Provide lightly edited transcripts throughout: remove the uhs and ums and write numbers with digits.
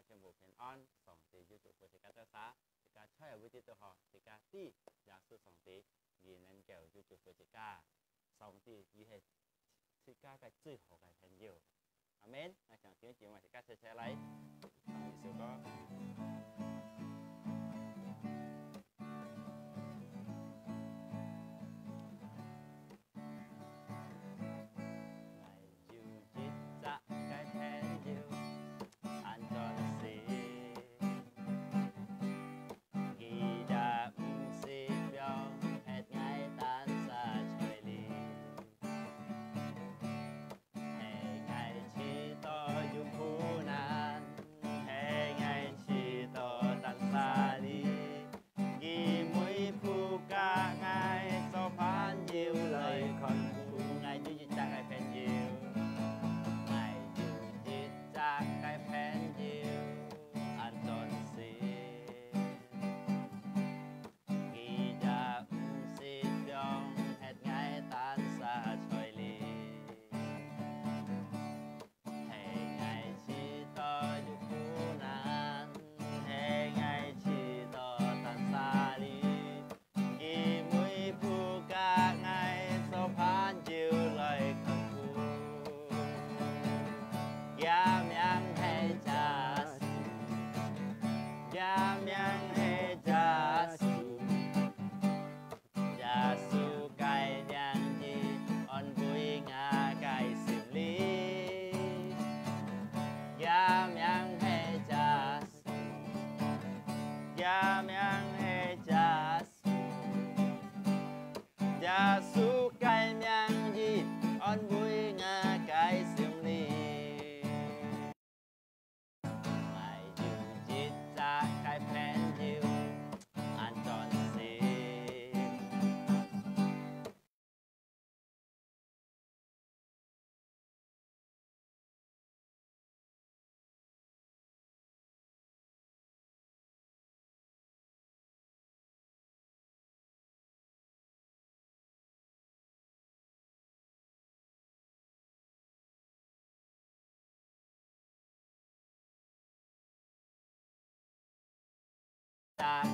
全部平安，上帝就祝福大家得啥，大家出入會啲都好，大家啲也是上帝而能夠就祝福大家，上帝亦係大家嘅最好嘅朋友。阿們，我想請節目大家一齊嚟唱一首歌。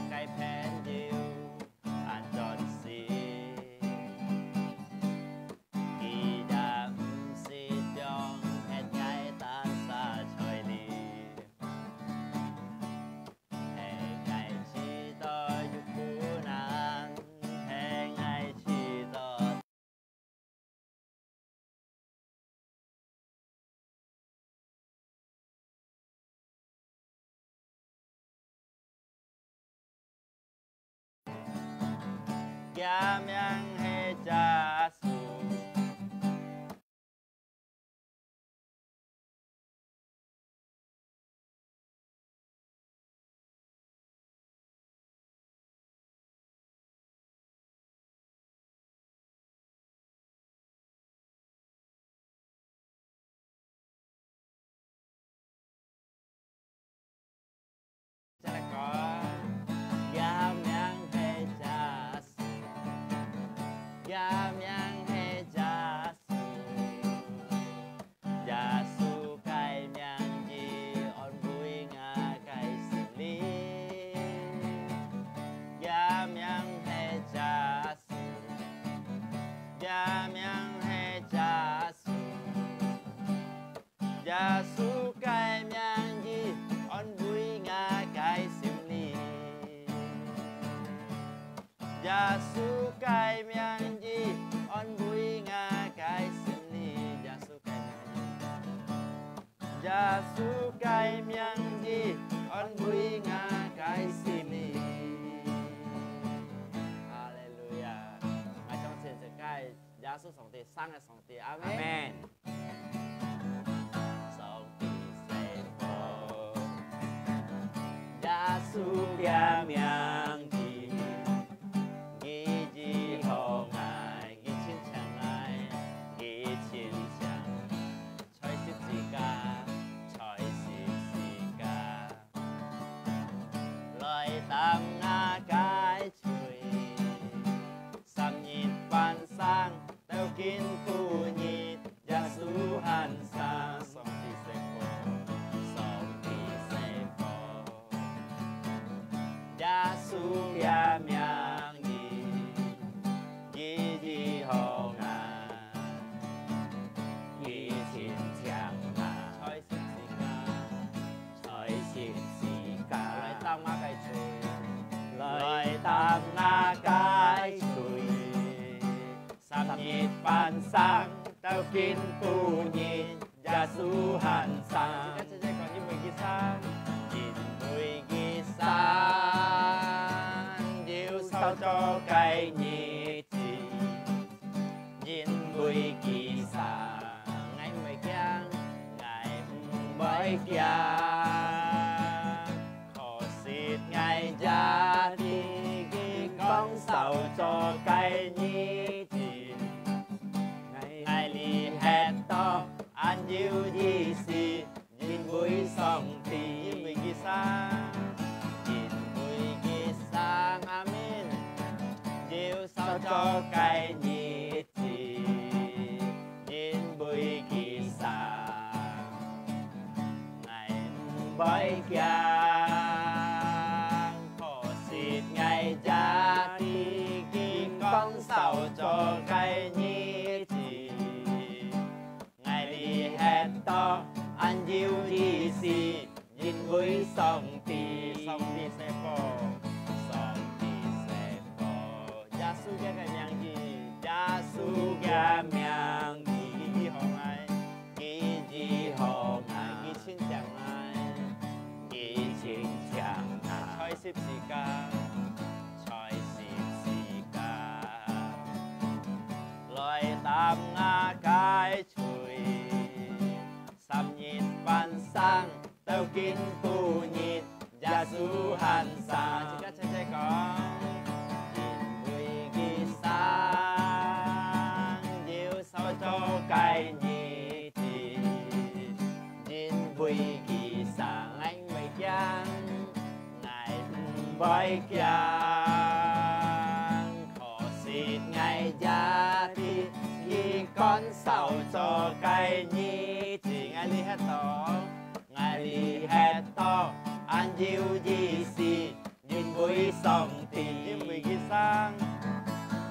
Cái phèn diêu anh tròn xì kỳ đam xì trong hết ngày tan xa trời lì hè ngày chi to dục cú nan hè ngày chi to Yamyang hejasu Yamyang hejasu Yamyang hejasu Jasu kai myang ji on vui nga kai sili Yamyang hejasu Yamyang hejasu Jasu kai myang ji on vui nga kai sili Jasu kai myang ji on vui nga kai sili Jasu kai myang ji on vui nga kai sili Hallelujah. Ngài trong thiên sự cái Jasu song ti sang cái song ti Amen. Amen. Song ti say for Jasu Yamyang ji Gi ji ho ngài gi chín chang ngài gi chín chang choi si si ca lời tam nga cái chui sam nhịp ban sang tao kín khu nhịp Jasu 見富熱，耶穌行山。而家姐姐講要會結山，然會結山，要受咗計熱字，然會結山，愛唔會驚，愛唔會驚，可是愛家己嘅講受咗計熱字。按照意思，願會上天，願會結生，願會結生，阿們，要受咗計熱字，願會結生，愛唔會驚，可是愛家己嘅講受咗計熱字。按照意思，願會上帝，上帝説過，上帝説過，耶穌嘅名字，耶穌嘅名字，幾好愛，幾好愛，幾千強愛，幾千強愛，才十字架，才十字架，來擔我解除。晚上都見富熱，耶穌行山。而家姐姐講，願會結山，要受咗計熱字，願會結山，愛唔會驚，愛唔會驚，可是愛家己已講受咗計熱字。愛你喺度，愛你喺度，按照意思，願會上天，願會結生，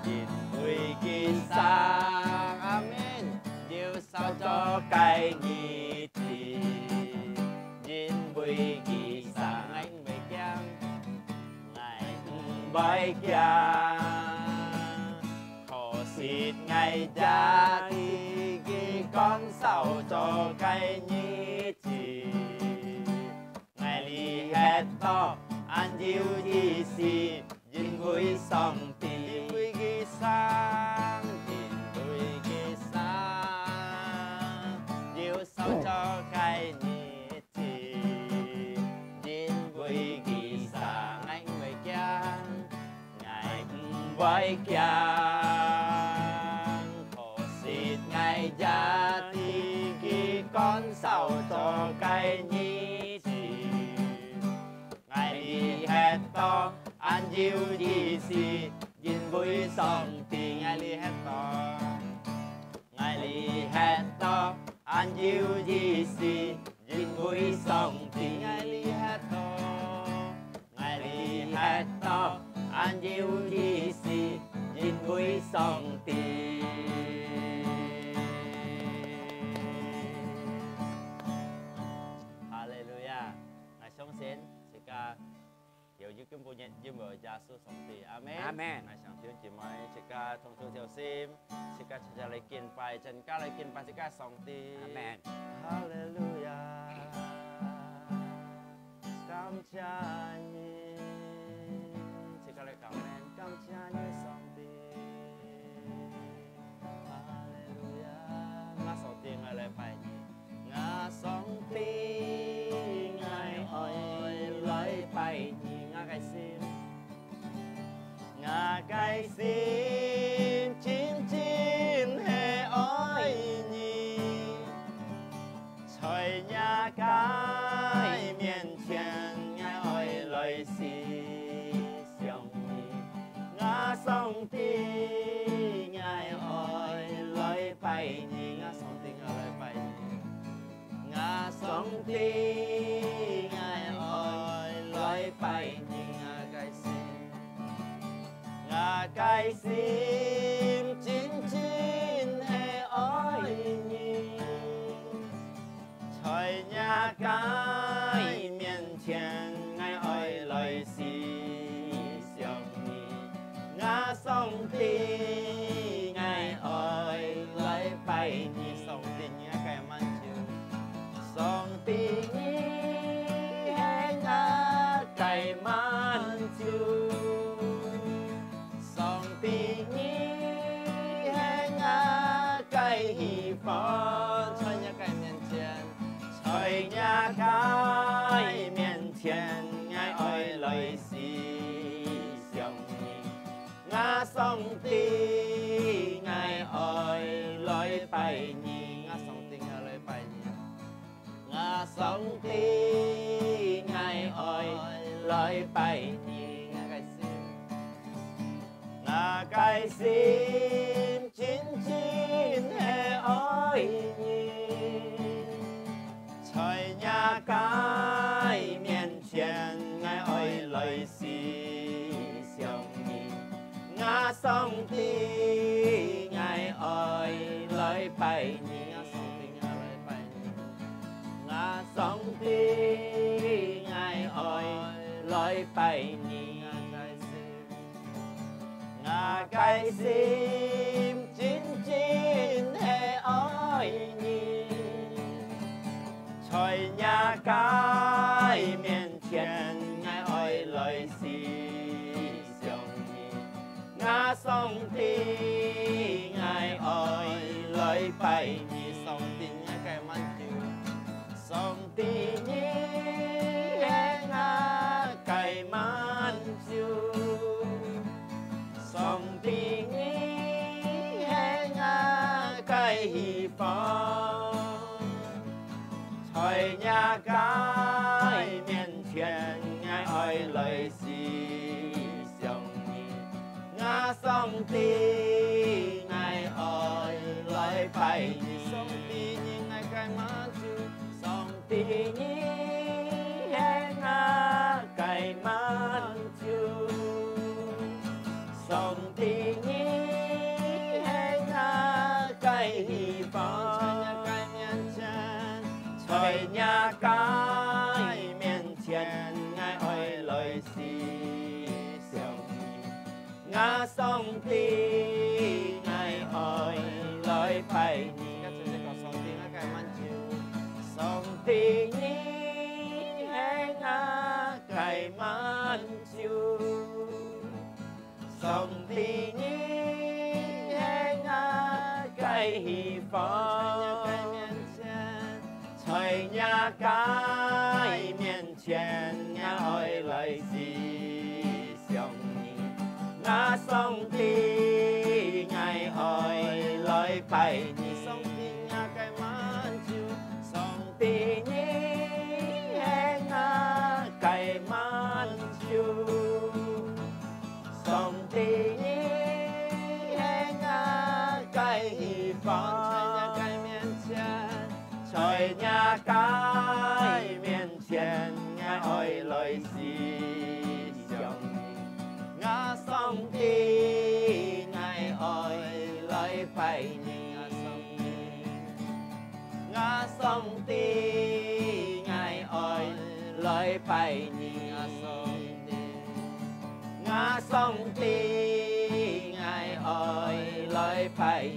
願會結生，阿們，要受咗計熱字，願會結生，愛唔會驚，愛唔會驚，可是愛家己嘅講受咗計熱字，愛你喺度，按照意思，願會上天，願會結生，願會結生，要受咗計熱字，願會結生，愛唔會驚，愛唔會驚。愛家己嘅講受咗計熱字，愛你喺度，按照意思，願會上天，愛你喺度，愛你喺度，按照意思，願會上天，愛你喺度，愛你喺度，按照意思，願會上天。相信自家有一根本因為耶穌上帝，阿們。阿們。我想弟兄姊妹，自家同心條心，自家齊嚟敬拜，真家嚟敬拜自家上帝。阿們。哈利路亞，感謝你，自家嚟感恩，感謝你上帝。哈利路亞，我上帝我嚟拜你，我上帝。來拜你，我嘅心，我嘅心真真係愛你，在你嘅面前，我愛來思想你，我上帝，我愛來拜你，我上帝我來拜你，我上帝。拜你我嘅心，我嘅心真真係愛你，在你嘅面前，我愛來思想你，我上帝，我愛來拜你。在nhà cái面前，爱爱来是上你，我上帝爱爱来拜你，我上帝爱来拜你，我上帝爱爱来拜你，我cái心真真的爱你。在nhà cái面前，爱爱来是上你，我上帝爱爱来拜你，我上帝爱爱来拜你，我cái心真真的爱你。在nhà cái面前，爱爱来是上你，我上帝爱爱来拜你，上帝爱该满足，上帝爱我该满足，上帝爱我该希望。在nhà cái面前，爱爱来是上你，我上帝爱爱来拜你，上帝你爱该满足，上帝你爱我该满足，上帝你爱我该希望。在nhà cái面前，爱爱来是上你，我上帝爱爱来拜你，上帝你爱我该满足，上帝你爱我该希望。在nhà cái面前，爱来是上你，我上帝爱爱来拜你，上帝爱该满足，上帝你爱我该满足，上帝你爱我该希望。在nhà cái面前，爱爱来是上你，我上帝爱爱来拜你，我上帝爱爱来拜你，我上帝爱爱来拜你。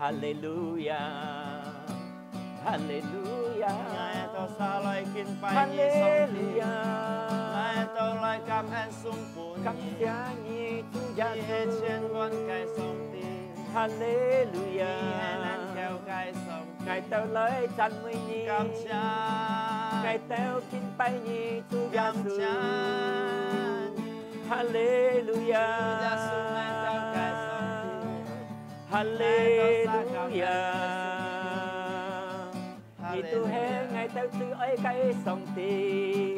Hallelujah, Hallelujah. Ngài tao xa lời kinh bài nhị sông đi. Ngài tao lời cảm ơn sung phun. Cảm giá nhị chú giá hết trên con cái sông đi. Hallelujah. Ngài tao lời chăn mươi nhị. Cảm giá. Ngài tao kinh bài nhị chú giá sư. Hallelujah. Chú giá sư ngài tao cái sông. Hallelujah. Vì tu hé ngày tao tư ấy cái sông tì,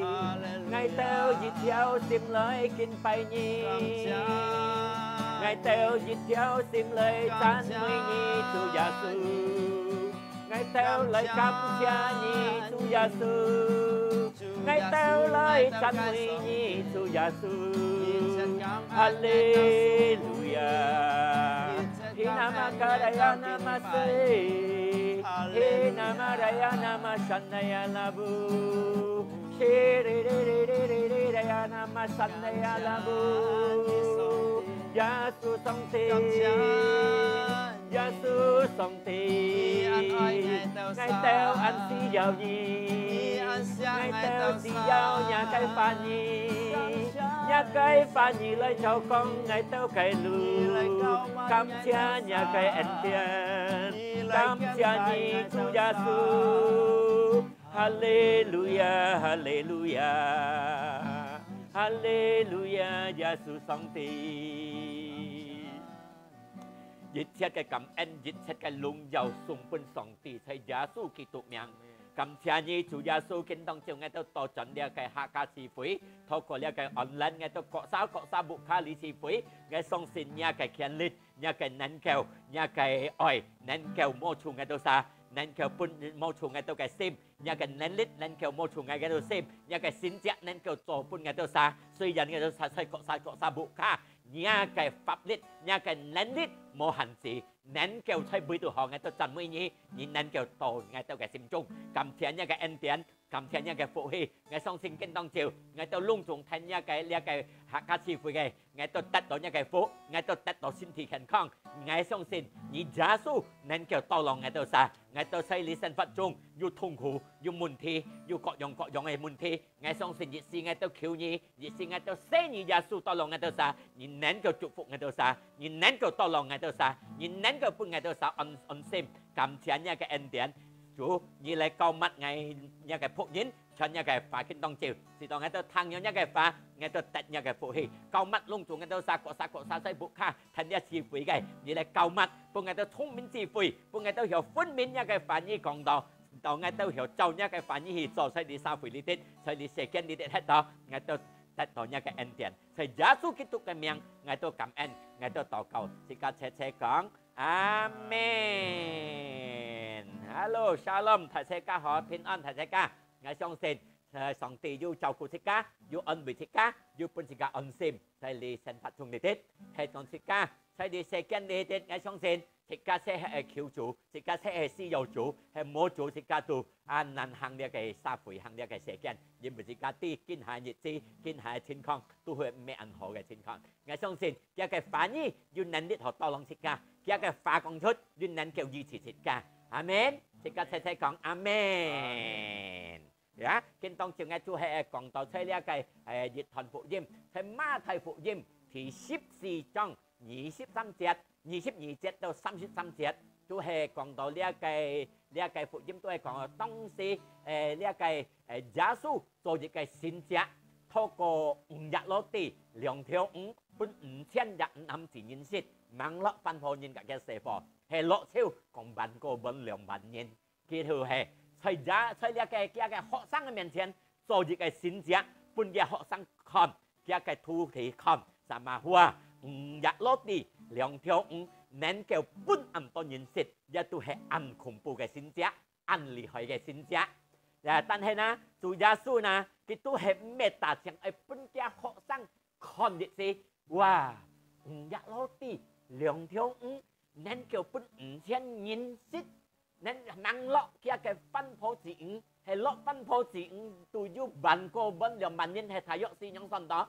ngày tao dịch giao tìm lời kinh bài nhi, ngày tao dịch giao tìm lời chán mươi nhi tu gia sư, ngày tao lời cảm cha nhi tu gia sư, ngày tao lời chán mươi nhi tu gia sư. Hallelujah. Hinamakadaya namase, Hinamadaya namashanaya labu, Shiriririririraya namashanaya labu, Yasu songti, Yasu songti, ngày tao ăn xì dầu nhì, ngày tao xì dầu nhà cây pha nhì, nhà cây pha nhì lấy cho con ngày tao cây lù, cắm cha nhà cây ăn tiền, 感謝你主耶穌，哈利路亞，哈利路亞，哈利路亞，耶穌上帝。一切嘅感恩，一切嘅榮耀送俾上帝，在耶穌基督名。感謝你主耶穌見當朝我都多盡了嘅客家智慧，透過了嘅 online 我都各沙木卡里智慧，我相信你嘅權力，你嘅能夠，你嘅愛，能夠摸出我都啥，能夠搬摸出我都嘅心，你嘅能力能夠摸出我嘅都心，你嘅善者能夠做搬我都啥，雖然我都啥各沙木卡，你嘅法律，你嘅能力冇限制。能夠在每度行嘅都讚美你，你能夠到我都嘅心中，感謝你嘅恩典，感謝你嘅福氣，我相信見當朝，我都隆重聽你嘅客家智慧嘅，我都得到你嘅福，我都得到身體健康，我相信你耶穌能夠到落我度啥，我都在你生活中有痛苦，有問題，有各樣嘅問題，我相信亦是我都求你，亦是我都謝你耶穌到落我度啥，你能夠祝福我度啥，你能夠到落我度啥，你能夠幫我度啥安心，感謝你嘅恩典，主你嚟教乜我你嘅僕人。ฉันอยากให้ฟ้าขึ้นต้องจิวสิต้องให้ตัวทางอยากให้ฟ้าไงตัวตัดอยากให้ผู้ให้เกามัดลงจุงไงตัวสากใส่บุกข้าทันยาชีฟุยไงนี่แหละเกามัดพวกไงตัวทุ่งมินชีฟุยพวกไงตัวเหี่ยวฟุ้นมินอยากให้ฟ้านี่กองดอไงตัวเหี่ยวเจ้าอยากให้ฟ้านี่หีโซ่ใส่ดีซาฟุยลิติใส่ดีเซกันลิติให้ต่อไงตัวตัดต่ออยากให้เอ็นเตียนใส่ยาสูกิตุกันเมียงไงตัวกำเอ็นไงตัวต่อเก่าสิกาเชของอาเมนฮัลโหลชาลอมถ่ายเชกาหอพินอันถ่ายเชกาไงช่องเซนสองตีอยู่เจ้ากุศิกาอยู่อันวิธิกาอยู่ปุญจิกาอันซิมใช้ลีเซนพัดชงเดติให้ตอนสิกาใช้ดีเซกันเดติไงช่องเซนสิกาใช้ให้คิวจูสิกาใช้ให้ซีโยจูให้โมจูสิกาตูอันนั้นหังเดียกับซาฟุยหังเดียกับเซกันยิมปุญจิกาตีกินหายยิซีกินหายชิ้นของตู้หัวไม่อันหอกับชิ้นของไงช่องเซนเกี่ยวกับฝานี่อยู่นั้นนิดหอต่อลองสิกาเกี่ยวกับฝากองชุดอยู่นั้นเกี่ยวยีสิสิกาอาเมนสิกาใช้ของอาเมนกินต้องจึงไงช่วยให้กองต่อใช้เรียกไอ้ยึดถอนผู้ยิ้มใช้มาไทยผู้ยิ้มที่14章23節22節到33節ช่วยให้กองต่อเรียกไอ้ผู้ยิ้มตัวไอ้กองต้องสิเรียกไอ้ยาสู做一個新者透過5日落地2條5本5000日5自然息網絡分佈人嘅社貨係落超共萬個本2萬人佢條係在呢個學生嘅面前做一個新者，半個學生看，一個圖題看，什麼話日落地2條5能夠半暗多認識，亦都係暗恐怖嘅新者，暗厲害嘅新者。但係呢，主耶穌呢，佢都係咩大將係半個學生看的是，哇日落地2條5能夠半5000認識。nên năng lọ kia cái phân phối chỉ hay lọ phân phối chỉ tụi du bản cô vẫn là bản nhân hay thay đổi gì những phần đó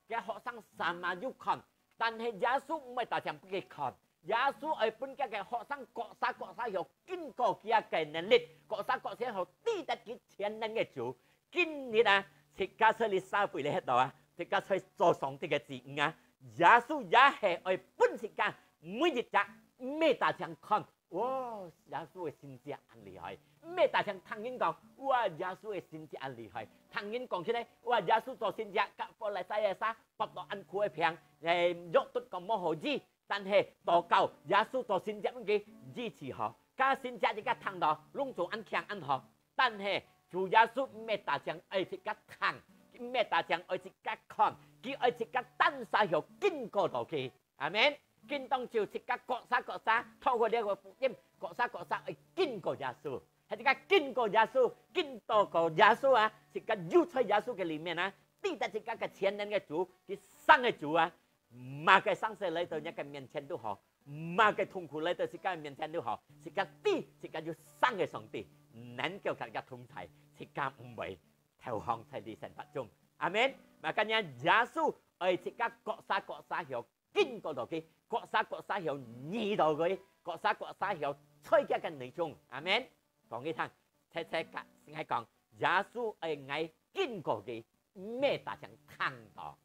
cái họ sang sản mà du còn但係耶穌唔係大將嘅看耶穌係本嘅họ sang各xã有經過嘅嘅能力各xã有地得嘅潛能嘅主今日啊即刻出嚟社會嚟喺度啊即刻出做上帝嘅旨意啊耶穌也係係本時間每日就咩大將看哇！耶穌嘅先知很厲害，咩大聲聽人講，哇！耶穌嘅先知很厲害，聽人講出嚟，哇！耶穌做先知，夾過嚟曬嘢沙，不到按苦嘅平，喐都咁冇好知，但係禱告，耶穌做先知嘅支持好，加先知而家聽到，攏做按強按好，但係主耶穌咩大聲愛自家聽，咩大聲愛自家看，佢愛自家等曬有經過到佢，阿門。見當朝即刻各xã透過呢個福音，各xã去經過耶穌，係即刻經過耶穌，經到個耶穌啊，即刻要出耶穌嘅裡面啊，地得即刻嘅前人嘅主，佢生嘅主啊，馬嘅生死嚟到一個面前都好，馬嘅痛苦嚟到即刻面前都好，即刻地即刻要生嘅上帝，能夠大家同齊，即刻唔會投降喺你生活中，阿門。Makanya耶穌係即刻各xã有經過到佢。各xã有耳到佢，各xã有吹嘅嘅內容，阿門。講幾趟，切格先係講，耶穌係愛經過佢，咩大聲聽到，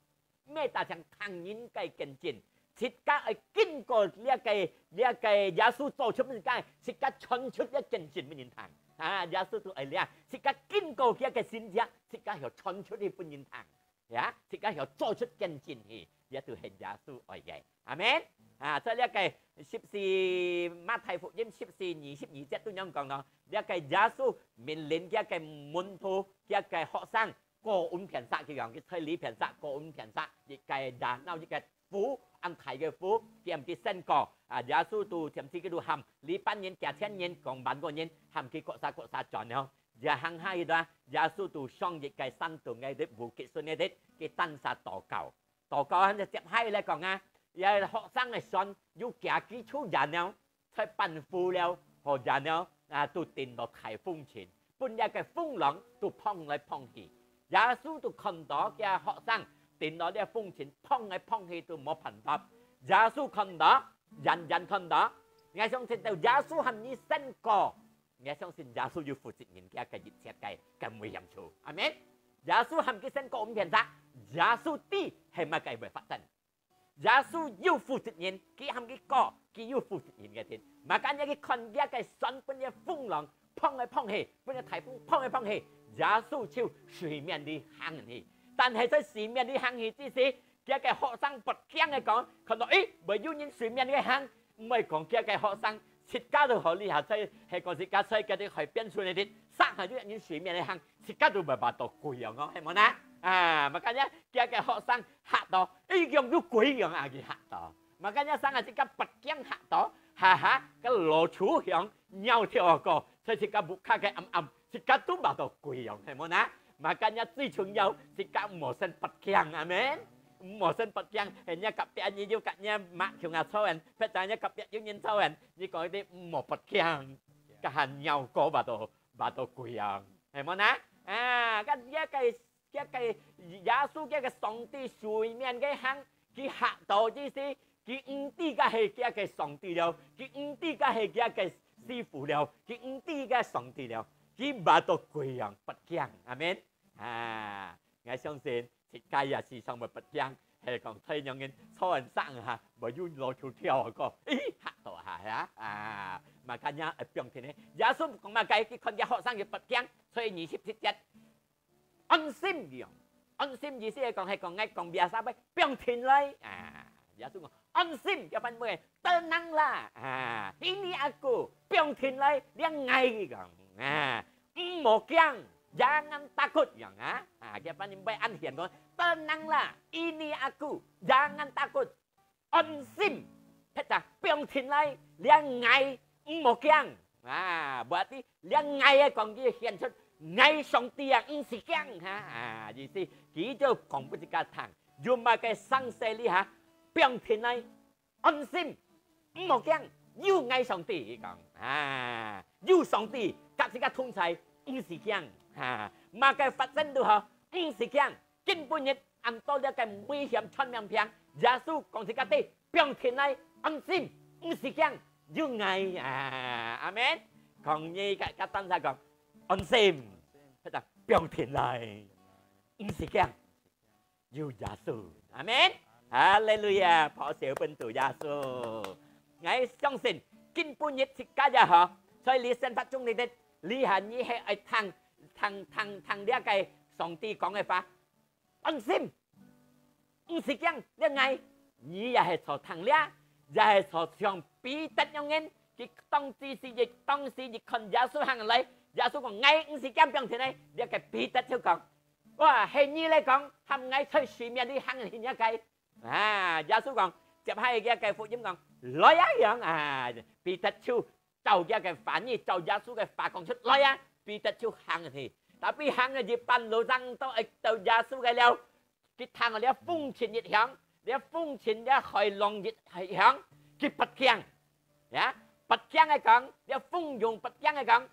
咩大聲聽人嘅見證，切家係經過呢一個耶穌做出乜嘢？切家傳出一件事俾人聽啊！耶穌都係咧，切家經過一個先知，切家又傳出啲俾人聽呀！切家又做出件事去，呢都係耶穌愛嘅，阿們啊！所以呢一個14馬太福音14:22節都咁講咯，呢一個耶穌命令嘅一個門徒嘅一個學生過午片殺嘅樣，佢推理片殺過午片殺，亦係然後呢個苦安排嘅苦，點啲先過啊！耶穌都點知佢都喊呢班人幾千人共萬個人喊佢國殺轉咯，也行下去啦！耶穌都上亦個山度嘅啲無結束嘅啲嘅單殺禱告喺度接喺嚟講啊！有學生嘅信要夾基礎人了，才奔赴了和人了啊，都跌落颱風前，半日嘅風浪都碰來碰去。耶穌都看到嘅學生跌落呢個風前，碰來碰去都冇辦法。耶穌看到，人看到，我相信到耶穌係你身過，我相信耶穌要負責任嘅一個熱切嘅危險處，係咪？耶穌係佢身過唔平實，耶穌啲係乜嘅會發生？耶穌要負責任，佢係佢講，佢要負責任嘅天。mà cái những cái con kia cái sân bên kia phong lòng phong來phong去，bên kia颱風phong來phong去，耶穌朝水面啲行去。但係在水面啲行去之時，嘅學生不驚嘅講，看到誒唔要人水面嘅行，唔係講嘅學生設家都好厲害，所以係講設家所以嘅啲係變出嚟啲，生係啲人水面嘅行，設家都唔係話到鬼樣咯，係冇啦？啊，mà cái nhá cái họ sang hạ đó, ý dùng như quỷ樣à cái hạ đó, mà cái nhá sang là cái bật tiếng hạ đó, ha cái lỗ chú響nhau theo個，所以cái bút卡cái âm，cái都把到鬼樣係冇啦？mà cái nhá最重要是cái冇聲bật tiếng，阿們，冇聲bật tiếng，人家夾別你要夾人馬橋牙抽人，或者人家夾別要人抽人，你講啲冇bật tiếng，cái hành nhau個把到鬼樣係冇啦？啊，cái耶穌cái上帝水面cái hang cái hạ道之時，佢唔知個係cái上帝了，佢唔知個係cái師傅了，佢唔知個上帝了，佢把到貴人不驚，阿們啊！我相信設計也是上不驚，係講睇樣人初人生嚇，唔要攞條跳個，咦嚇到嚇啊！mà cái nhà ở biển thì này, giả sử còn mà cái con nhà họ sang thì bật tiếng,所以27節安心樣，安心意思係講ngay講別啥呗，biển天來啊，giả sử講安心嘅份咩，tenang lah啊，ini aku biển天來兩ngày講啊，唔好驚，jangan takut樣啊，嘅份咩安顯講 tenang lah ini aku jangan takut 安心，睇下biển天來兩ngày唔好驚啊，berarti 兩ngày còn cái hiện出ngay上帝啊，唔是驚嚇啊，意思佢就講不是個堂，用埋個生死哩嚇，變天來安心唔好驚，要ngay上帝講啊，要上帝夾是個通才唔是驚嚇，mà cái發生都好唔是驚，根本日按到一個危險出名片，耶穌講是個啲變天來安心唔是驚。要ngay à, amen. Còn như các tăng gia còn on xem, thế là biểu hiện lại, sự kiện, yêu Giêsu, amen. Hallelujah, phó siêu bên từ Giêsu. Ngay trong sinh, kinh phu nhất thì cả gia họ,所以你先發中你哋，你係你係聽呢個上帝講嘅話，安心，唔是驚，呢ngay，你又係做聽呢。就係從上彼得樣人，佢當時亦看耶穌行嚟，耶穌講ngay唔是咁樣嘅咧，呢個彼得就講，哇係你嚟講，係ngay在水面啲行嚟一計，啊耶穌講接下一個福音講來啊樣啊，彼得就就一個反應，就耶穌嘅話講出來啊，彼得就行去，但係行去半路上到耶穌嘅了，佢行去了風前熱響。你風前嘅海浪熱係響，佢不驚，呀不驚嘅講，你風用不驚嘅講，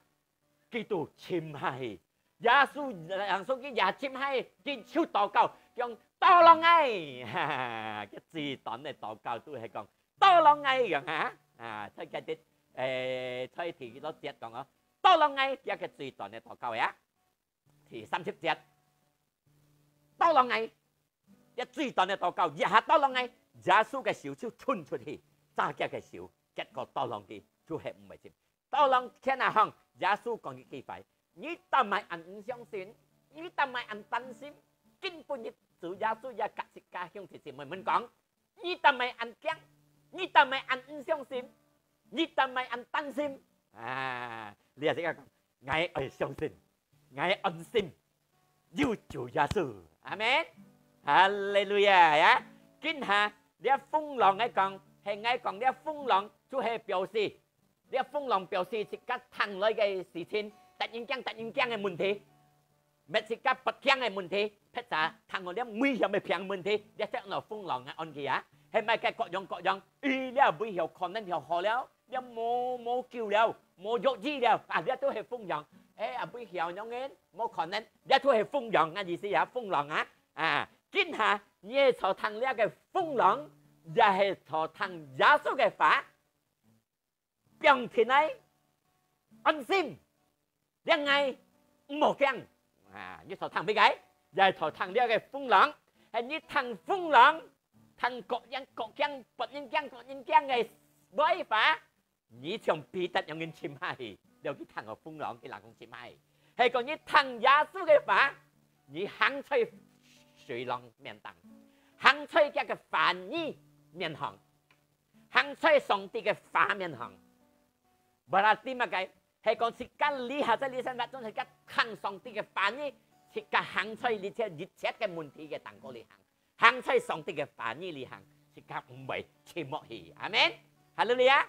佢都潛下去，耶穌人數佢也潛下去，佢超禱告，用多浪嗌，嘅字短嘅禱告都係講多浪嗌樣嚇，啊，所以嘅啲所以提多節講啊，多浪嗌一個字短嘅禱告呀，提30節，多浪嗌。一最短嘅禱告，日下多浪嗌，耶穌嘅手就伸出去，揸嘅嘅手，結果刀郎嘅就係唔係接。刀郎聽下行，耶穌講嘅幾快，你但係人唔相信，你但係人擔心，根本你主耶穌也格式家鄉直接問問講，你但係人驚，你但係人唔相信，你但係人擔心，你係點講？我係相信，我係安心，要主耶穌，阿門。哈利路亞呀！今下你風浪嚟講，係我講你風浪就係表示，你風浪表示是個騰來嘅事情，突然間嘅問題，唔係個不驚嘅問題，譬如騰來啲危險嘅平問題，你睇落風浪嘅安琪啊，係咪嘅各樣？你危險可能條河了，你冇救了，冇藥醫了，你都係風浪。危險有嘅冇可能，你都係風浪嘅意思啊，風浪啊！今下你係坐騰呢個風浪，又係坐騰耶穌嘅法，並且呢安心，一嗌冇驚你坐騰邊個？又係坐騰呢個風浪，係你騰風浪，騰各樣不應驚嘅違法，你從彼得有人簽下去，有啲騰個風浪嘅人講簽下去，係講你騰耶穌嘅法，你行出水浪面當，行出一個法義面行，行出上帝嘅法面行。berarti makai 係講是間理下在理身法中係間行上帝嘅法義，是間行出一切嘅問題嘅當過嚟行，行出上帝嘅法義嚟行，是間唔係切莫去，阿門。哈利路亞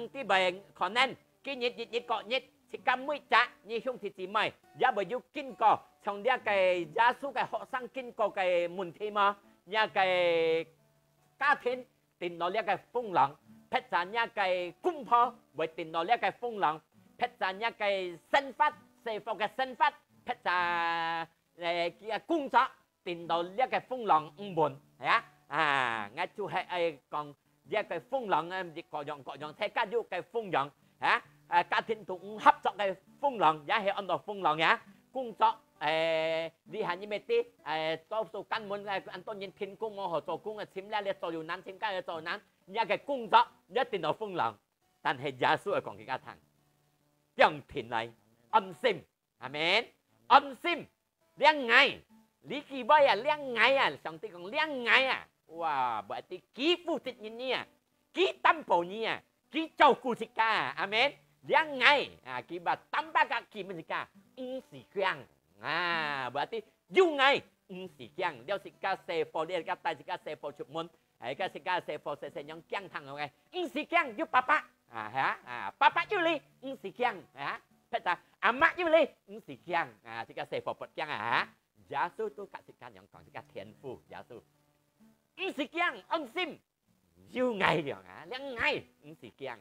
啲咪可能今日各日是間每日你兄弟姊妹也未要經過。從呢個耶穌嘅學生經過嘅問題嘛，呢個家庭跌落呢個風浪，撇咗呢個公婆會跌落呢個風浪，撇咗呢個身法社福嘅身法，撇咗工作跌落呢個風浪唔悶，係我就係講呢個風浪各樣睇家族嘅風浪家庭同合作嘅風浪也係按照風浪呀，工作。你行咩啲多數根本按當然天公我學做工嘅錢咧，你做要難，請家要做難，而家嘅工作一定有風浪，但係耶穌係講佢家庭，讓田嚟安心，係咪？安心，兩眼，你記唔記啊？兩眼啊，上帝講兩眼啊，哇，唔係啲幾負責任呢啊，幾擔保呢啊，幾照顧自家啊，係咪？兩眼幾把擔把個幾乜自家，唔是講。berarti jungai si kiang dia sika sepo dia kata sika sepo cukmun ka sika sepo sesenyong kiang thang ngai si kiang ju papa papa ju li si kiang peta amak ju li si kiang sika sepo pot kiang Yesus tu kat sika yang kong sika thiên phu Yesus si kiang ông sim ju ngai dia liang ngai si kiang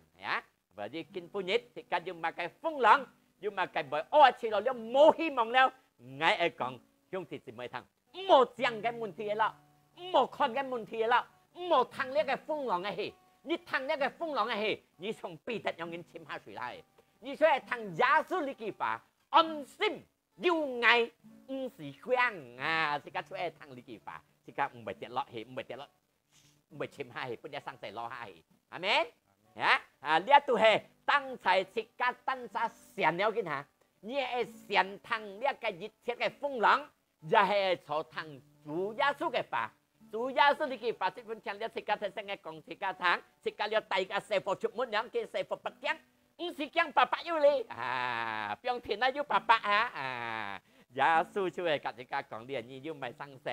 berarti kin punyit sika ju makai phong lang ju makai boy chi lo liang mo hi mong leo ngay ở còn兄弟姊妹thằng một chẳng cái vấn đề là một con cái vấn đề là một thằng lấy cái phong浪嘅氣，你thằng lấy cái phong浪嘅氣，你從彼得用人簽下水來，你所以thằng耶穌呢句話安心要愛唔是香即刻出嚟thằng呢句話，即刻唔係跌落氣，唔係跌落，唔係簽下氣，不係生仔落下氣，係咪？呢一度係當才即刻當下成了嘅嚇。你係善騰呢一個熱切嘅風浪，又係坐騰主耶穌嘅法，主耶穌呢句法，即本講了即刻睇成嘅講即刻騰，即刻了大家社福出門兩嘅社福不驚，唔是驚爸爸要你變天啊要爸爸耶穌就係即刻講啲人要咪生社。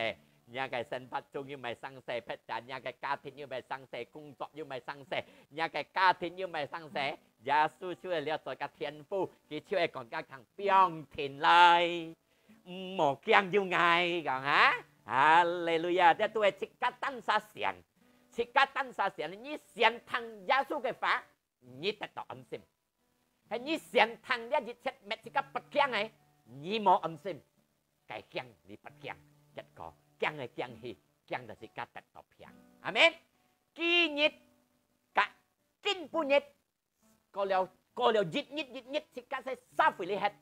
nhà cái sinh phát chung như mày sang sẻ phết trả nhà cái cá thiên như mày sang sẻ công作như mày sang sẻ nhà cái cá thiên như mày sang sẻ giả sư chưa liệt rồi cái thiên phu chỉ chưa còn các thằng biong thiên lai một kiang như ngài còn Hallelujah thế tôi chỉ cá tăng sa xiên chỉ cá tăng sa xiên như xiên thằng giả sư cái phá như tất cả ân sim hay như xiên thằng giả dịch chết mẹ chỉ cá bật kiang này như mò ân sim cái kiang đi bật kiang chết có kiang係kiang氣，kiang就係加特到平，係咪？今日個今半日過了日，即加係三回嚟係，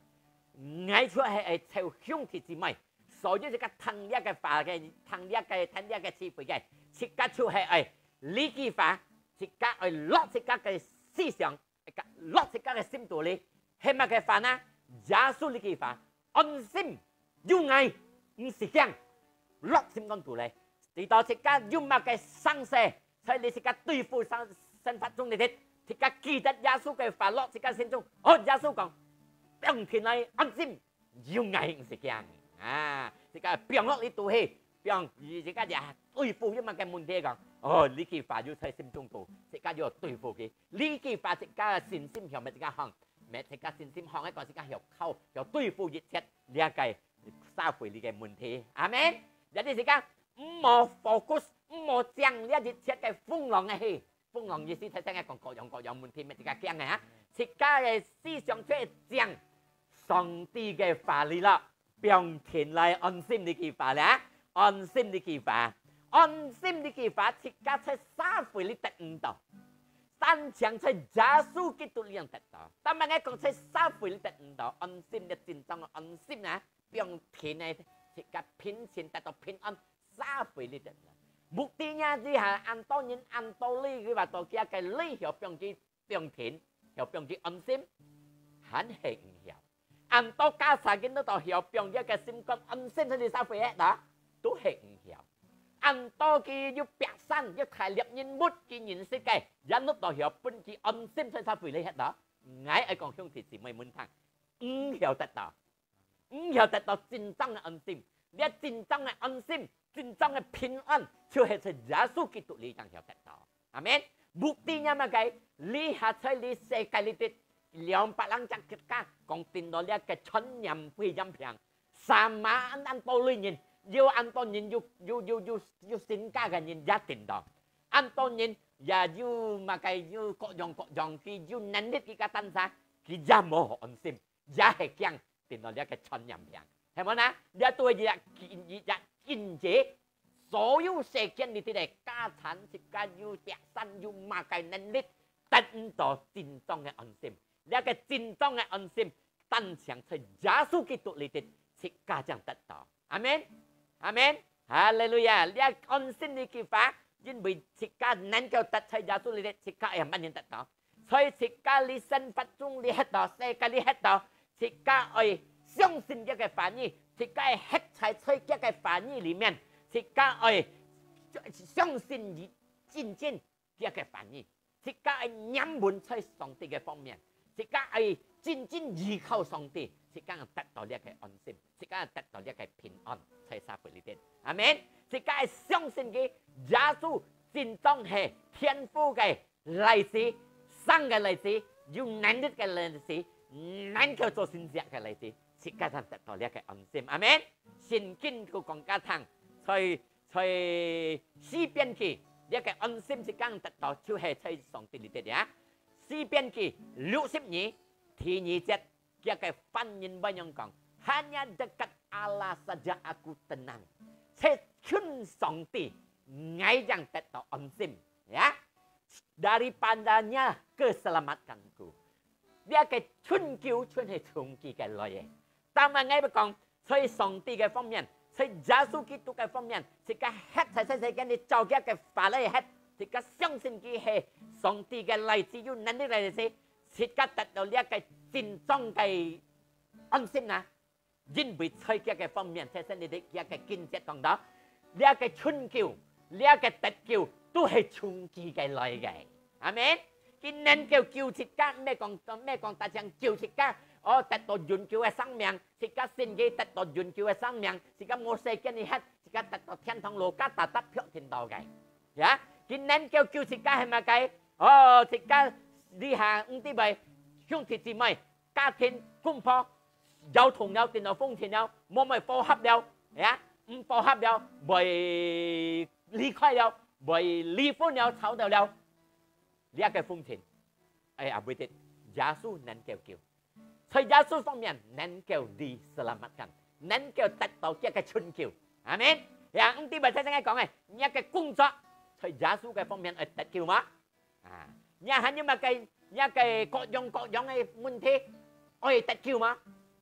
嗌出係湊兄弟姊妹所有這個同一個法嘅同一個詞彙嘅，即刻就係誒呢句法，即刻誒落即刻嘅思想，落即刻嘅心度裏，係乜嘅法呢？耶穌呢句法，安心要愛唔是驚，落心講道理，直到即刻要乜嘅生死，所以你即刻對付生活中你哋，即刻記得耶穌嘅法落即刻心中，哦耶穌講，當天嚟安心要愛唔是驚。啊！即係變落呢度氣，變而家就對付一物嘅問題講，哦呢句話要喺心中度，即刻要對付佢。呢句話即刻信心向咪即刻行，咪即刻信心行一個即刻入口，又對付一切呢一個社會呢嘅問題。阿們，有啲時間唔好 focus， 唔好將呢一切嘅風浪嘅氣，風浪意思睇真係講各樣問題咪即刻驚嘅嚇，即刻嘅思想出嚟將上帝嘅法律啦。變天來安心的句法啦，安心的句法，安心的句法，即刻在社會裏得唔到，單強在耶穌基督裏得到，但係我講在社會裏得唔到，安心的真正安心啊，變天來即刻平靜得到平安，社會裏得到。目的呢只係按多人按多理佢話到幾個理由變佢變天，又變佢安心，很輕巧。按多家產見到後邊一個心肝安心喺你社會嘅，都係唔曉。按多嘅要白山要大獵人物嘅認識嘅，引到後本嘅安心喺社會嚟嘅，嗌係講兄弟姊妹們聽，唔曉得到，唔曉得到真正嘅安心。你真正嘅安心，真正嘅平安，就係在耶穌基督裏先曉得到。阿們，目的係乜嘅？你係在你世界裏邊。200人隻國家講電腦呢一個傳染非常平，3萬按多類人，要按多人要性格嘅人一定到，按多人也要乜嘅要各樣嘅要能力嘅單殺，佢也冇安心，也係驚電腦呢一個傳染平，係咪啊？你對日見者所有世界呢啲嘅家產國家要白山要乜嘅能力，得唔到真正嘅安心。呢個真正嘅安心，單強在耶穌基督裏邊，即刻將得到。阿們，阿們，哈利路亞！呢個安心嘅句法，因為即刻能夠得在耶穌裏邊，即刻係乜嘢得到？所以即刻你生活中你喺度，世界你喺度，即刻係相信一個反應，即刻係喺在一個反應裏面，即刻係相信而漸漸一個反應，即刻係仰望在上帝嘅方面。即刻係真正依靠上帝，即刻得到呢一個安心，即刻得到呢一個平安喺社會裏邊。阿們，即刻係相信嘅耶穌真正係天父嘅例子，生嘅例子，有能力嘅例子，能夠做善事嘅例子，即刻就得到呢一個安心。阿們，聖經佢講家堂，在詩篇記呢一個安心即刻得到，就係喺上帝裏邊啊。詩篇記62第2節，一個翻譯咁樣講 ，hanya dekat Allah saja aku tenang， saya cun上帝愛讓得到安心，呀 ，daripadanya keselamatanku， 呢個春叫春係從佢嘅來嘅，但係我講在上帝嘅方面，在耶穌基督嘅方面，即個hết在世界你做嘅嘅法律hết。即刻相信佢係上帝嘅例子，要能力嚟嘅，即刻得到呢一個真正嘅安心啊！因為在嘅方面，睇睇你哋一個見證當中，呢一個春叫，呢一個特叫，都係從佢嘅來嘅，係咪？佢能夠叫即刻咩講大聲叫即刻，哦得到永久嘅生命，即刻先嘅得到永久嘅生命，即刻我世界你hết，即刻得到天堂路加達得票天道嘅，呀！佢能夠叫即刻係咪計？哦，即刻呢下啲咪兄弟姊妹家庭公婆有同有電腦風錢有，冇咪報合了，呀唔報合了，咪離開了，咪離婚了，吵到了，呢一個風錢，哎呀，唔得，耶穌能夠叫，在耶穌方面能夠diselamatkan，能夠得到一個春叫，係咪？呀，啲咪聽聽講嘅，一個工作。在耶穌嘅方面係得叫嘛？啊，也係因為各樣嘅問題，我係得叫嘛？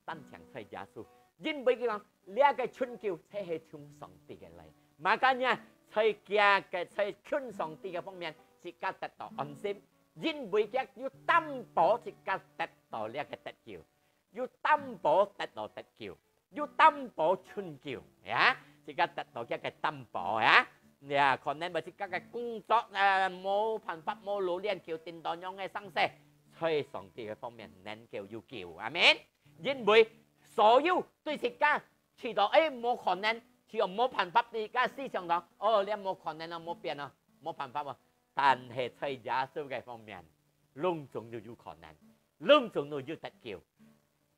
單強在耶穌，因為佢講呢個春叫係係從上帝嘅嚟，嘛緊呀，在家嘅在勸上帝嘅方面，自家得到安心，因為佢要擔保自家得到呢個得救，要擔保得到得救，要擔保春叫呀，自家得到一個擔保呀。呀，可能咪自家嘅工作冇辦法冇努力叫電腦用嘅生勢，在上帝嘅方面能夠要叫，阿們。因為所有對自家知道冇可能，只有冇辦法，而家思想到你冇可能啊，冇變啊，冇辦法喎。但係在耶穌嘅方面，隆重都有可能，隆重都有得救。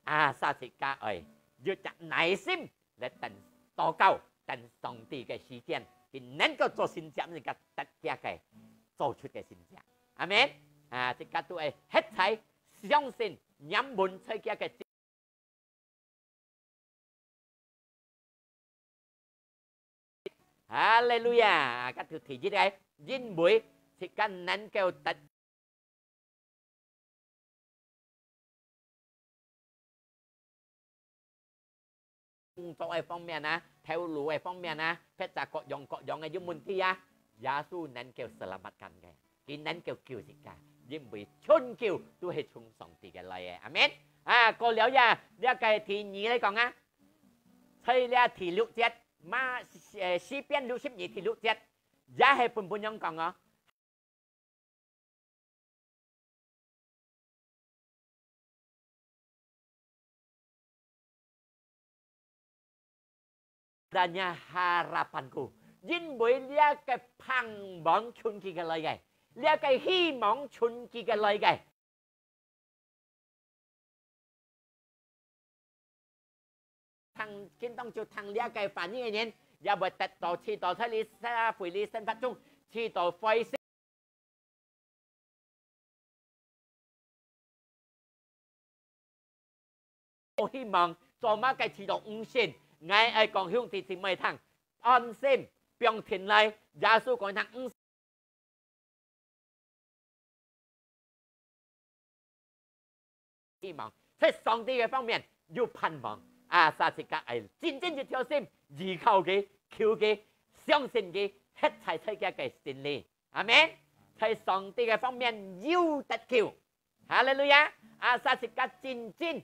撒自家要有耐心嚟等禱告，等上帝嘅時間。能夠做善事，人家得家嘅做出嘅善事，阿們即刻都係一切相信人們出家嘅。哈利路亞！các條題呢因為即刻能夠得工作嘅方面啊。theo路嘅方面啊，เพชร各樣嘅要問題啊，耶穌能夠 selamatkan 嘅，佢能夠救自家，因為春叫都係從上帝嘅嚟嘅，阿們。過了呀，呢個題2嚟講啊，喺呢題6節，詩篇62題6節，也係半樣講啊。adanya harapanku,因為呢個盼望春季嘅嚟嘅，呢個希望春季嘅嚟嘅。thằng kiến tông cho thằng lia cái phản như thế giờ bởi tật tổ chỉ tổ thay lý xa phủi lý sân phát trung chỉ tổ phơi sinh hy vọng cho má cái chỉ tổ ung xin ngay ai còn hương thì mời thằng on xem biong thiền lại giá số còn thằng ung hy vọng thế song đi cái方面要盼望撒自家係真正嘅挑戰，依靠嘅、求嘅、相信嘅，一切世界嘅真理，阿們。喺上帝嘅方面要得救，哈利路亞！撒自家真正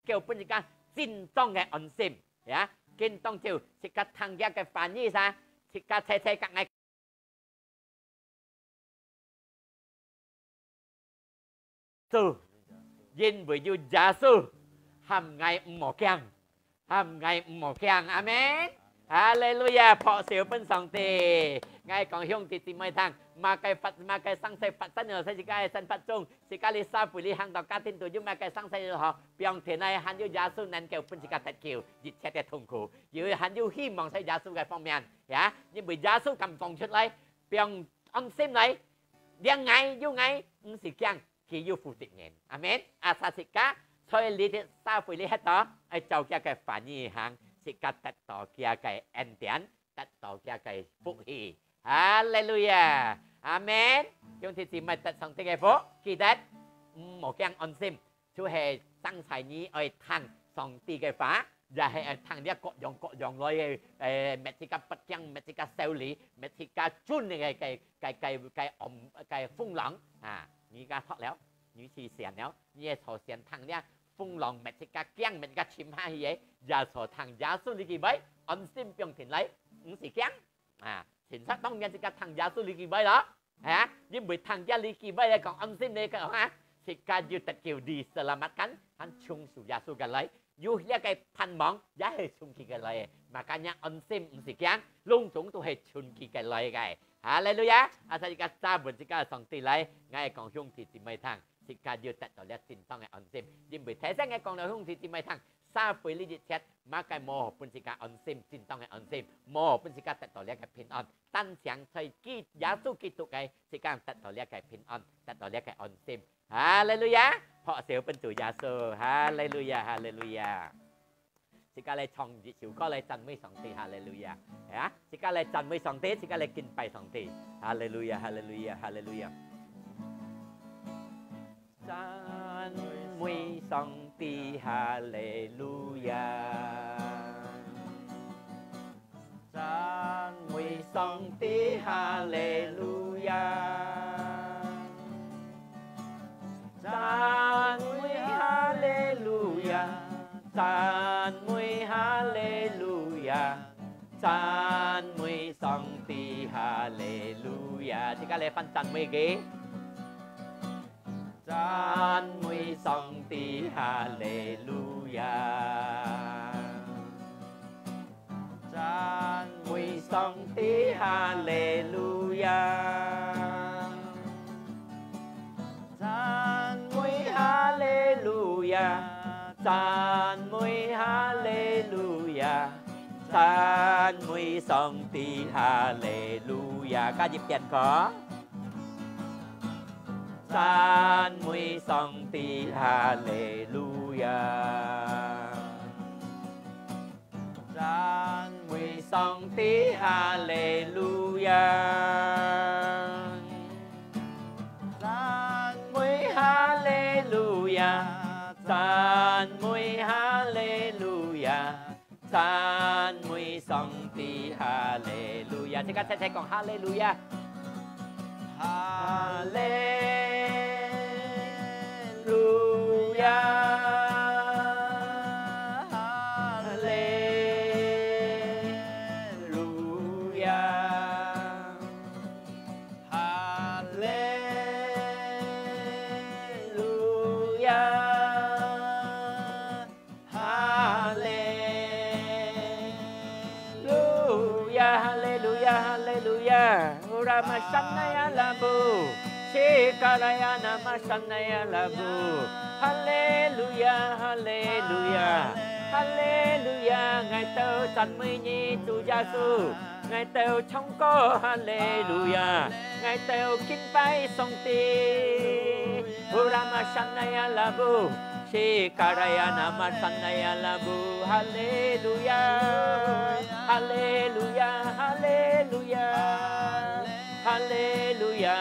叫本自家真當嘅安心，呀！見當就自家聽日嘅翻譯啥，自家睇睇隔硬。因為要耶穌含愛唔無驚，含愛唔無驚，阿們，哈利路亞，破少本上帝，愛講兄弟姊妹聽，馬計生世發生喺世界生活中，世界裏三輩裏行到家庭度，要馬計生世學，並且呢，還要耶穌能夠本自家得救，一切嘅痛苦，要還要希望喺耶穌嘅方面，呀，因為耶穌咁放出嚟，並安心嚟，兩愛要愛，唔是驚。佢要負責任，阿們。撒自家，所以你啲三輩你喺度，就叫佢反應行，自家得到叫佢恩典，得到叫佢福氣。哈利路亞，阿們。用啲字咪得上帝嘅福，記得冇驚安心，就係生財你愛聽上帝嘅話，又係聽啲各樣類嘅咩自家不驚，咩自家修理，咩自家專嘅風浪啊！而家學了，你是成了，你係坐成堂咧，風浪咪即刻驚，咪即刻潛下去嘢，又坐堂耶穌你幾位，安心並停嚟，唔是驚前實當然即刻堂耶穌你幾位咯，因為堂耶你幾位嚟講安心你講即刻要得叫你selamatkan，很從屬耶穌嘅嚟，要一個盼望，也係從佢嘅嚟，makanya安心唔是驚，隆重都係從佢嘅嚟嘅。哈利路亞！撒自家揸門自家上帝嚟，我講兄弟姊妹聽，自家要得到呢真當嘅安心。因為提醒我講到兄弟姊妹聽，三倍呢啲切，馬計冇本自家安心，真當嘅安心，冇本自家得到呢個平安。單想在耶穌基督嘅自家得到呢個平安，得到呢個安心。哈利路亞！เพราะเสียเป็นตัว耶穌，哈利路亞，哈利路亞。สิกาเลยช่องจิ๋วก็เลยจันไม่2 ทีฮาเลลูยาฮะสิกาเลยจันไม่2 ทีสิกาเลยกินไป2 ทีฮาเลลูยาฮาเลลูยาฮาเลลูยาจันไม่2 ทีฮาเลลูยาจันไม่2 ทีฮาเลลูยาจันไม่ฮาเลลูยาจันไม่ฮาเลลูยาจันไม่2 ทีฮาเลลูยาสิกาเลยฟันจันไม่เก๋จันไม่2 ทีฮาเลลูยาจันไม่2 ทีฮาเลลูยาจันไม่ฮาเลลูยาจันไม่ฮาเลลูยาจันไม่2 ทีฮาเลลูยาการหยิบเปลี่ยนขอจันไม่2 ทีฮาเลลูยาจันไม่2 ทีฮาเลลูยาจันไม่ฮาเลลูยาจันไม่ฮาเลลูยาจันไม่2 ทีฮาเลลูยาที่การใช้ของฮาเลลูยาฮาเลลูยาฮาเลลูยาฮาเลลูยาฮาเลลูยาฮาเลลูยาฮาเลลูยารามาชันนายาลาบูชิกาลายานามาชันนายาลาบูฮาเลลูยาฮาเลลูยาฮาเลลูยาไงเต้าจันไม่ยีจูยาสูไงเต้าช่องก็ฮาเลลูยาไงเต้ากินไป2 ทีรามาชันนายาลาบูชิกาลายานามาชันนายาลาบูฮาเลลูยาฮาเลลูยาฮาเลลูยาฮาเลลูยา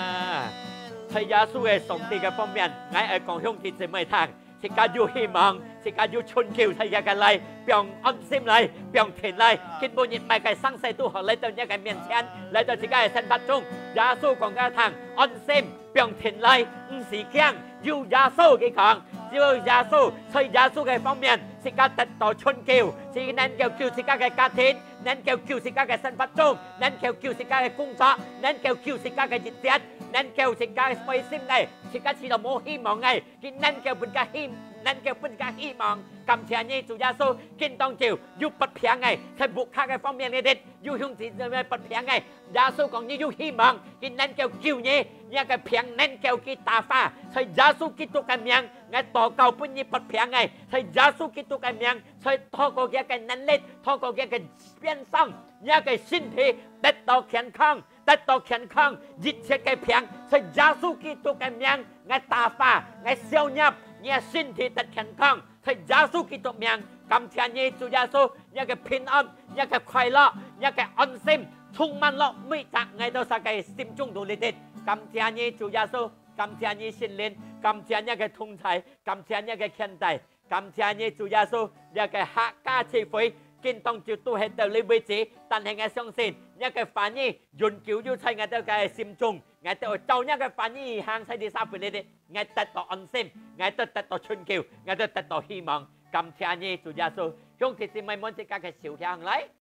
พระเยซู嘅2 ที嘅方面我係講向天姊妹聽是家要希望是家要春橋世界嘅嚟讓安心嚟讓田嚟見本日咪嘅生死都學嚟到一個面前嚟到自己嘅生活中耶穌講嘅聽安心讓田嚟唔是驚要耶穌嘅講要耶穌所以耶穌嘅方面是家得到春橋是能夠叫自己嘅家庭能夠叫自己嘅生活中能夠叫自己嘅工作能夠叫自己嘅日子นั่นเกี่ยวกับการไม่สิ้นไงสิ่งที่เราโมหิมองไงกินนั่นเกี่ยวกับการหิมนั่นเกี่ยวกับการหิมองกำเชียนี่จุยาโซกินต้องจิวยุบปัดเพียงไงใช้บุกข้ากันฟ้องเมียนเด็ดยุหุ่งสีจะไม่ปัดเพียงไงยาโซของนี่ยุหิมองกินนั่นเกี่ยวกิวนี่เนี่ยกับเพียงนั่นเกี่ยวกับตาฟ้าใช้ยาโซกิตุกันเมียงไงต่อเก่าปุ่นนี่ปัดเพียงไงใช้ยาโซกิตุกันเมียงใช้ท่อก็แก่กันนั่นเล็ดท่อก็แก่กันเปลี่ยนซ่องเนี่ยกับสิ้นทีเด็ดต่อแขนข้างแต่ต่อแขนข้างยิดเช็คไก่เพียงใส่ยาสูกิตุกันยังไงตาฟ้าไงเซียวยับเนี่ยสิ้นที่ตัดแขนข้างใส่ยาสูกิตุยังกำเทียนยี่จุยาสูเนี่ยกับพินอ้อมเนี่ยกับไข่ละเนี่ยกับอันซิมทุ่งมันละไม่จากไงตัวสักไก่ซิมจุงดูลิดิกำเทียนยี่จุยาสูกำเทียนยี่สินเลนกำเทียนเนี่ยกับทุ่งไทยกำเทียนเนี่ยกับเขียนไตกำเทียนยี่จุยาสูเนี่ยกับฮักกาชีฟกินต้องจุดตัวเหตุเตลิบิจีตันแห่งไงส่งสินเนี่ยกับฝันนี่ยุนกิ้วยุใช้ไงเตอไงซิมจุงไงเตอเจ้าเนี่ยกับฝันนี่ห่างใช้ดีซาไปเลยดิไงตัดต่ออันซิมไงตัดต่อชุนกิ้วไงตัดต่อฮีมองกำเทียนนี่จุดยาสูยงที่สิไม่มนติกาแค่สิวที่ห่างไร